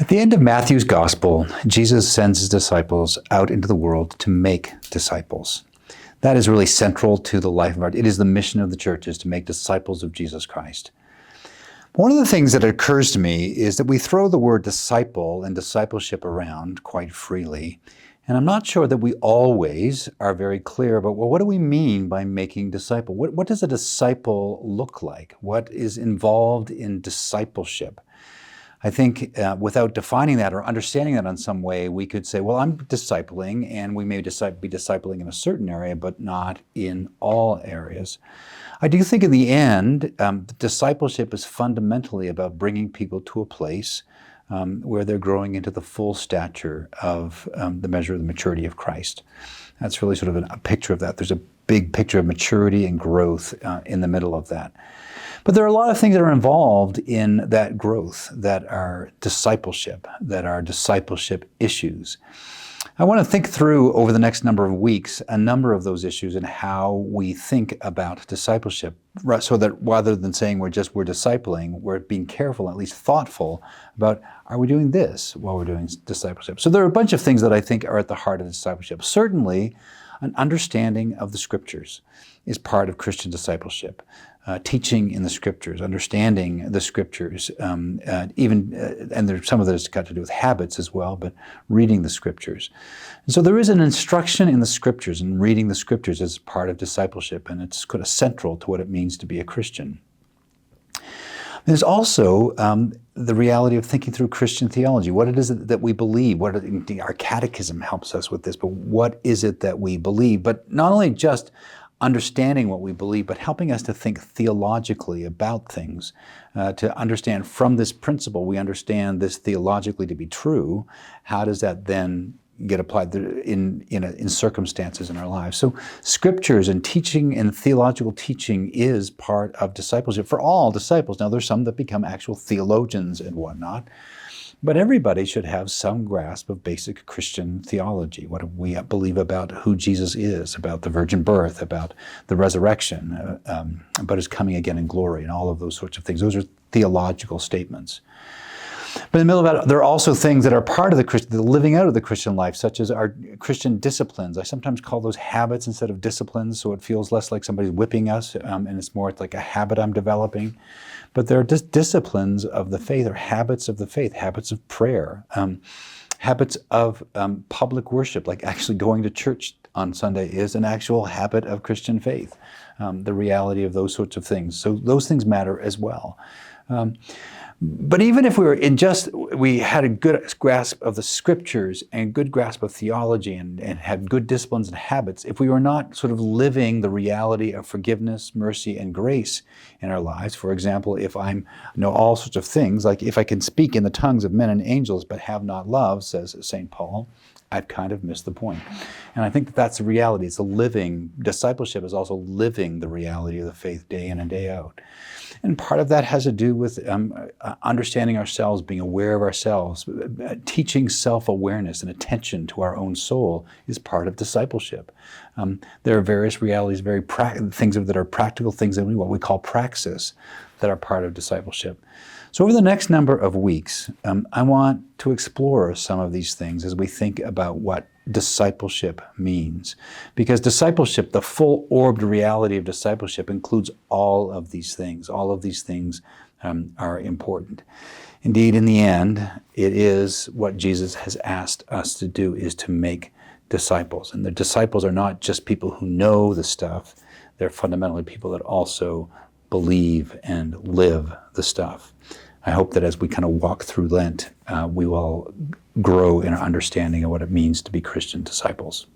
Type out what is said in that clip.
At the end of Matthew's gospel, Jesus sends his disciples out into the world to make disciples. That is really central to the life of it is the mission of the church, is to make disciples of Jesus Christ. One of the things that occurs to me is that we throw the word disciple and discipleship around quite freely, and I'm not sure that we always are very clear about, well, what do we mean by making disciple? What does a disciple look like? What is involved in discipleship? I think without defining that or understanding that in some way, we could say, well, I'm discipling, and we may be discipling in a certain area, but not in all areas. I do think in the end, discipleship is fundamentally about bringing people to a place where they're growing into the full stature of the measure of the maturity of Christ. That's really sort of a picture of that. There's a big picture of maturity and growth in the middle of that. But there are a lot of things that are involved in that growth that are discipleship issues. I want to think through over the next number of weeks a number of those issues and how we think about discipleship, so that rather than saying we're discipling, we're being careful, at least thoughtful about, are we doing this while we're doing discipleship? So there are a bunch of things that I think are at the heart of discipleship. Certainly, an understanding of the Scriptures is part of Christian discipleship. Teaching in the Scriptures, understanding the Scriptures, and there's some of that has got to do with habits as well, but reading the Scriptures. And so there is an instruction in the Scriptures, and reading the Scriptures is part of discipleship, and it's kind of central to what it means to be a Christian. There's also the reality of thinking through Christian theology. What it is that we believe. Our catechism helps us with this, but what is it that we believe? But not only just understanding what we believe, but helping us to think theologically about things, to understand from this principle, we understand this theologically to be true. How does that then get applied in circumstances in our lives? So Scriptures and teaching and theological teaching is part of discipleship for all disciples. Now there's some that become actual theologians and whatnot, but everybody should have some grasp of basic Christian theology. What do we believe about who Jesus is, about the virgin birth, about the resurrection, about his coming again in glory, and all of those sorts of things. Those are theological statements. But in the middle of that, there are also things that are part of the living out of the Christian life, such as our Christian disciplines. I sometimes call those habits instead of disciplines, so it feels less like somebody's whipping us, and it's more like a habit I'm developing. But there are just disciplines of the faith, or habits of the faith, habits of prayer, habits of public worship, like actually going to church on Sunday is an actual habit of Christian faith, the reality of those sorts of things. So those things matter as well. But even if we had a good grasp of the Scriptures and a good grasp of theology and had good disciplines and habits, if we were not sort of living the reality of forgiveness, mercy, and grace in our lives, for example, if I know all sorts of things, like if I can speak in the tongues of men and angels but have not love, says St. Paul, I've kind of missed the point. And I think that's the reality. It's discipleship is also living the reality of the faith day in and day out. And part of that has to do with understanding ourselves, being aware of ourselves. Teaching self-awareness and attention to our own soul is part of discipleship. There are various realities, things that are practical things that what we call praxis, that are part of discipleship. So over the next number of weeks, I want to explore some of these things as we think about what discipleship means. Because discipleship, the full-orbed reality of discipleship, includes all of these things. All of these things are important. Indeed, in the end, it is what Jesus has asked us to do, is to make disciples. And the disciples are not just people who know the stuff. They're fundamentally people that also believe and live the stuff. I hope that as we kind of walk through Lent, we will grow in our understanding of what it means to be Christian disciples.